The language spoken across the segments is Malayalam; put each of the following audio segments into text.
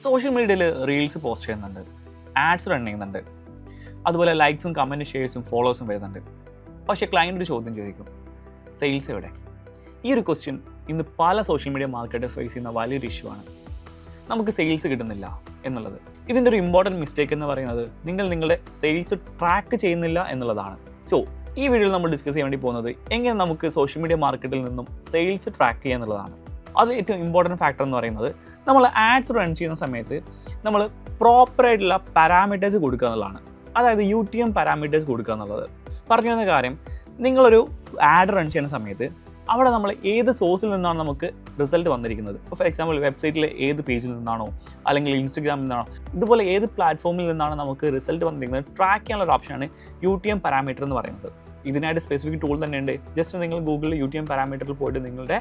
സോഷ്യൽ മീഡിയയിൽ റീൽസ് പോസ്റ്റ് ചെയ്യുന്നുണ്ട്, ആഡ്സ് റൺ ചെയ്യുന്നുണ്ട്, അതുപോലെ ലൈക്സും കമൻറ്റും ഷെയർസും ഫോളോവേഴ്സും വരുന്നുണ്ട്. പക്ഷേ ക്ലയൻറ്റ് ഒരു ചോദ്യം ചോദിക്കും, സെയിൽസ് എവിടെ? ഈ ഒരു ക്വസ്റ്റ്യൻ ഇന്ന് പല സോഷ്യൽ മീഡിയ മാർക്കറ്റ് ഫേസ് ചെയ്യുന്ന വലിയൊരു ഇഷ്യൂ ആണ്. നമുക്ക് സെയിൽസ് കിട്ടുന്നില്ല എന്നുള്ളത്. ഇതിൻ്റെ ഒരു ഇമ്പോർട്ടൻറ്റ് മിസ്റ്റേക്ക് എന്ന് പറയുന്നത് നിങ്ങൾ നിങ്ങളുടെ സെയിൽസ് ട്രാക്ക് ചെയ്യുന്നില്ല എന്നുള്ളതാണ്. സോ ഈ വീഡിയോയിൽ നമ്മൾ ഡിസ്കസ് ചെയ്യാൻ വേണ്ടി പോകുന്നത് എങ്ങനെ നമുക്ക് സോഷ്യൽ മീഡിയ മാർക്കറ്റിൽ നിന്നും സെയിൽസ് ട്രാക്ക് ചെയ്യുക എന്നുള്ളതാണ്. അത് ഏറ്റവും ഇമ്പോർട്ടൻറ്റ് ഫാക്ടർ എന്ന് പറയുന്നത് നമ്മൾ ആഡ്സ് റൺ ചെയ്യുന്ന സമയത്ത് നമ്മൾ പ്രോപ്പറായിട്ടുള്ള പാരാമീറ്റേഴ്സ് കൊടുക്കുക എന്നുള്ളതാണ്. അതായത് UTM പാരാമീറ്റേഴ്സ് കൊടുക്കുക എന്നുള്ളത്. പറഞ്ഞു വരുന്ന കാര്യം, നിങ്ങളൊരു ആഡ് റൺ ചെയ്യുന്ന സമയത്ത് അവിടെ നമ്മൾ ഏത് സോഴ്സിൽ നിന്നാണ് നമുക്ക് റിസൾട്ട് വന്നിരിക്കുന്നത്. ഇപ്പോൾ ഫോർ എക്സാമ്പിൾ വെബ്സൈറ്റിലെ ഏത് പേജിൽ നിന്നാണോ, അല്ലെങ്കിൽ ഇൻസ്റ്റഗ്രാമിൽ നിന്നാണോ, ഇതുപോലെ ഏത് പ്ലാറ്റ്ഫോമിൽ നിന്നാണ് നമുക്ക് റിസൾട്ട് വന്നിരിക്കുന്നത് ട്രാക്ക് ചെയ്യാനുള്ള ഒരു ഓപ്ഷനാണ് UTM പാരാമീറ്റർ എന്ന് പറയുന്നത്. ഇതിനായിട്ട് സ്പെസിഫിക് ടൂൾ തന്നെയുണ്ട്. ജസ്റ്റ് നിങ്ങൾ ഗൂഗിളിൽ UTM പാരാമീറ്ററിൽ പോയിട്ട് നിങ്ങളുടെ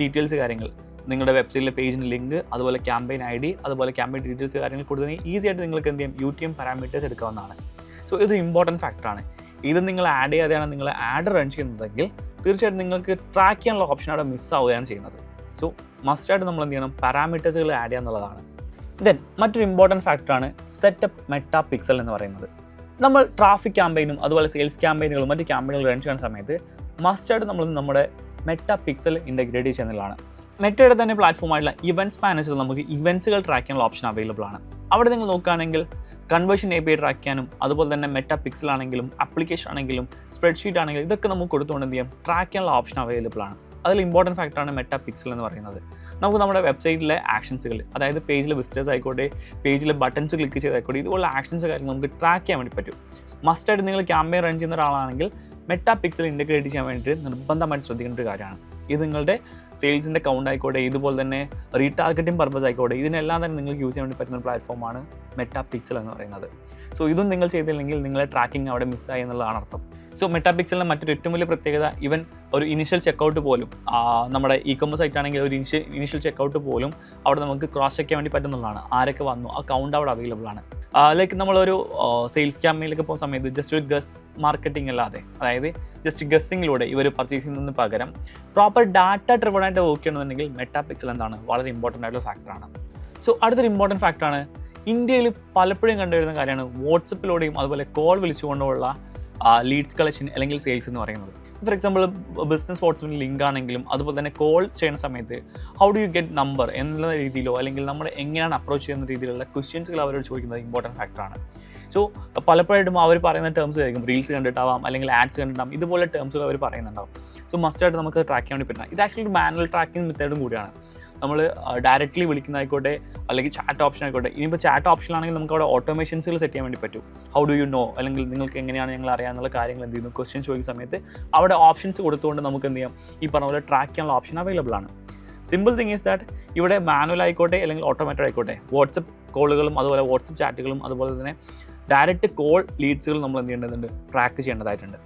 ഡീറ്റെയിൽസ് കാര്യങ്ങൾ, നിങ്ങളുടെ വെബ്സൈറ്റിലെ പേജിൻ്റെ ലിങ്ക്, അതുപോലെ ക്യാമ്പയിൻ ID, അതുപോലെ ക്യാമ്പയിൻ ഡീറ്റെയിൽസ് കാര്യങ്ങൾ കൊടുത്തെങ്കിൽ ഈസി ആയിട്ട് നിങ്ങൾക്ക് എന്ത് ചെയ്യും, UTM പാരാമീറ്റേഴ്സ് എടുക്കാവുന്നതാണ്. സോ ഇത് ഇമ്പോർട്ടൻറ്റ് ഫാക്ടറാണ്. ഇത് നിങ്ങൾ ആഡ് ചെയ്യാതെയാണ് നിങ്ങൾ ആഡ് റൺ ചെയ്യുന്നതെങ്കിൽ തീർച്ചയായിട്ടും നിങ്ങൾക്ക് ട്രാക്ക് ചെയ്യാനുള്ള ഓപ്ഷൻ അവിടെ മിസ്സാവുകയാണ് ചെയ്യുന്നത്. സോ മസ്റ്റായിട്ട് നമ്മൾ എന്ത് ചെയ്യണം, പാരാമീറ്റേഴ്സുകൾ ആഡ് ചെയ്യുക എന്നുള്ളതാണ്. ദെൻ മറ്റൊരു ഇമ്പോർട്ടൻറ്റ് ഫാക്ടറാണ് സെറ്റപ്പ് മെറ്റാ പിക്സൽ എന്ന് പറയുന്നത്. നമ്മൾ ട്രാഫിക് ക്യാമ്പയിനും അതുപോലെ സെയിൽസ് ക്യാമ്പയിനുകളും മറ്റ് ക്യാമ്പയിനുകൾ റൺ ചെയ്യുന്ന സമയത്ത് മസ്റ്റായിട്ട് നമ്മൾ നമ്മുടെ മെറ്റാ പിക്സൽ ഇൻ്റഗ്രേറ്റ് ചെയ്യുന്നതാണ്. മെറ്റയുടെ തന്നെ പ്ലാറ്റ്ഫോമായിട്ടുള്ള ഇവൻറ്റ്സ് മാനേജറിൽ നമുക്ക് ഇവൻറ്റ്സുകൾ ട്രാക്ക് ചെയ്യാനുള്ള ഓപ്ഷൻ അവൈലബിൾ ആണ്. അവിടെ നിങ്ങൾ നോക്കുകയാണെങ്കിൽ കൺവേർഷൻ API ട്രാക്ക് ചെയ്യാനും അതുപോലെ തന്നെ മെറ്റാ പിക്സൽ ആണെങ്കിലും ആപ്ലിക്കേഷൻ ആണെങ്കിലും സ്പ്രെഡ്ഷീറ്റ് ആണെങ്കിലും ഇതൊക്കെ നമുക്ക് കൊടുത്തുകൊണ്ട് എന്ത് ചെയ്യാം, ട്രാക്ക് ചെയ്യാനുള്ള ഓപ്ഷൻ അവൈലബിൾ ആണ്. അതിൽ ഇമ്പോർട്ടൻറ്റ് ഫാക്ടറാണ് മെറ്റാ പിക്സൽ എന്ന് പറയുന്നത്. നമുക്ക് നമ്മുടെ വെബ്സൈറ്റിലെ ആക്ഷൻസുകൾ, അതായത് പേജിലെ വിസിറ്റേഴ്സ് ആയിക്കോട്ടെ, പേജിലെ ബട്ടൺസ് ക്ലിക്ക് ചെയ്തായിക്കോട്ടെ, ഇതുപോലുള്ള ആക്ഷൻസ് കാര്യങ്ങൾ നമുക്ക് ട്രാക്ക് ചെയ്യാൻ വേണ്ടി പറ്റും. മസ്റ്റായിട്ട് നിങ്ങൾ ക്യാമ്പയിൻ റൺ ചെയ്യുന്ന ഒരാളാണെങ്കിൽ മെറ്റാ പിക്സൽ ഇൻ്റഗ്രേറ്റ് ചെയ്യാൻ വേണ്ടിയിട്ട് നിർബന്ധമായിട്ട് ശ്രദ്ധിക്കേണ്ട ഒരു കാര്യമാണ്. ഇത് നിങ്ങളുടെ സെയിൽസിൻ്റെ കൗണ്ട് ആയിക്കോട്ടെ, ഇതുപോലെ തന്നെ റീടാർഗറ്റിംഗ് പർപ്പസ് ആയിക്കോട്ടെ, ഇതിനെല്ലാം തന്നെ നിങ്ങൾക്ക് യൂസ് ചെയ്യാൻ വേണ്ടി പറ്റുന്ന ഒരു പ്ലാറ്റ്ഫോമാണ് മെറ്റാ പിക്സൽ എന്ന് പറയുന്നത്. സോ ഇതും നിങ്ങൾ ചെയ്തില്ലെങ്കിൽ നിങ്ങളെ ട്രാക്കിംഗ് അവിടെ മിസ്സായി എന്നുള്ളതാണ് അർത്ഥം. സോ മെറ്റാ പിക്സലിൻ്റെ മറ്റൊരു ഏറ്റവും വലിയ പ്രത്യേകത, ഈവൻ ഒരു ഇനിഷ്യൽ ചെക്കൗട്ട് പോലും, നമ്മുടെ ഇ-കൊമേഴ്സ് സൈറ്റ് ആണെങ്കിൽ ഒരു ഇനിഷ്യൽ ചെക്കൗട്ട് പോലും അവിടെ നമുക്ക് ക്രോസ് ചെക്ക് ചെയ്യാൻ വേണ്ടി പറ്റുന്നതാണ്. ആരൊക്കെ വന്നു, ആ കൗണ്ട് അവിടെ അവൈലബിൾ ആണ്. ലൈക്ക് നമ്മളൊരു സെയിൽസ് ക്യാമ്പയിനിലേക്ക് പോകുന്ന സമയത്ത് ജസ്റ്റ് ഒരു ഗസ് മാർക്കറ്റിംഗ് അല്ലാതെ, അതായത് ജസ്റ്റ് ഗസ്സിങ്ങിലൂടെ ഇവർ പർച്ചേസ് ചെയ്യുന്നതിന് പകരം പ്രോപ്പർ ഡാറ്റ ഡ്രിവൺ ആയിട്ട് വർക്ക് ചെയ്യണമെന്നുണ്ടെങ്കിൽ മെറ്റാ പിക്സൽ എന്താണ് വളരെ ഇമ്പോർട്ടൻ്റ് ആയിട്ടുള്ള ഫാക്ടറാണ്. സോ അടുത്തൊരു ഇമ്പോർട്ടൻറ്റ് ഫാക്ടറാണ്, ഇന്ത്യയിൽ പലപ്പോഴും കണ്ടുവരുന്ന കാര്യമാണ് വാട്സപ്പിലൂടെയും അതുപോലെ കോൾ വിളിച്ചുകൊണ്ടുള്ള ലീഡ്സ് കളക്ഷൻ അല്ലെങ്കിൽ സെയിൽസ് എന്ന് പറയുന്നത്. ഫോർ എക്സാമ്പിൾ ബിസിനസ് വാട്സപ്പിൻ്റെ ലിങ്ക് ആണെങ്കിലും അതുപോലെ തന്നെ കോൾ ചെയ്യുന്ന സമയത്ത് how do you get number എന്നുള്ള രീതിയിലോ അല്ലെങ്കിൽ നമ്മൾ എങ്ങനെയാണ് അപ്രോച്ച് ചെയ്യുന്ന രീതിയിലുള്ള ക്വസ്റ്റ്യൻസുകൾ അവരോട് ചോദിക്കുന്നത് ഇമ്പോർട്ടൻറ്റ് ഫാക്ടറാണ്. സോ പലപ്പോഴായിട്ടും അവർ പറയുന്ന ടേംസ് ആയിരിക്കും, റീൽസ് കണ്ടിട്ടാവാം അല്ലെങ്കിൽ ആഡ്സ് കണ്ടിട്ടാവാം, ഇതുപോലെ ടേംസുകൾ അവർ പറയുന്നുണ്ടാവും. സോ മസ്റ്റായിട്ട് നമുക്ക് ട്രാക്ക് ചെയ്യാൻ വേണ്ടി പറ്റണം. ഇത് ആക്ച്വലി ഒരു മാനുവൽ ട്രാക്കിംഗ് മെത്തേഡും കൂടിയാണ്. നമ്മൾ ഡയറക്റ്റ്ലി വിളിക്കുന്നതായിക്കോട്ടെ അല്ലെങ്കിൽ ചാറ്റ് ഓപ്ഷൻ ആയിക്കോട്ടെ. ഇനിയിപ്പോൾ ചാറ്റ് ഓപ്ഷനാണെങ്കിൽ നമുക്ക് അവിടെ ഓട്ടോമേഷൻസുകൾ സെറ്റ് ചെയ്യാൻ വേണ്ടി പറ്റും. ഹൗ ഡു യു നോ, അല്ലെങ്കിൽ നിങ്ങൾക്ക് എങ്ങനെയാണ് ഞങ്ങൾ അറിയാമെന്നുള്ള കാര്യങ്ങൾ എന്ത് ചെയ്യുന്നു, ക്വസ്റ്റ്യൻ ചോദിക്കുന്ന സമയത്ത് അവിടെ ഓപ്ഷൻസ് കൊടുത്തുകൊണ്ട് നമുക്ക് എന്ത് ചെയ്യാം, ഈ പറഞ്ഞ പോലെ ട്രാക്ക് ചെയ്യാനുള്ള ഓപ്ഷൻ അവൈലബിൾ ആണ്. സിമ്പിൾ തിങ് ഈസ് ദാറ്റ് ഇവിടെ മാനുവൽ ആയിക്കോട്ടെ അല്ലെങ്കിൽ ഓട്ടോമാറ്റഡ് ആയിക്കോട്ടെ, വാട്സപ്പ് കോളുകളും അതുപോലെ വാട്സപ്പ് ചാറ്റുകളും അതുപോലെ തന്നെ ഡയറക്റ്റ് കോൾ ലീഡ്സുകൾ നമ്മൾ എന്ത് ചെയ്യേണ്ടതുണ്ട്, ട്രാക്ക് ചെയ്യേണ്ടതായിട്ടുണ്ട്.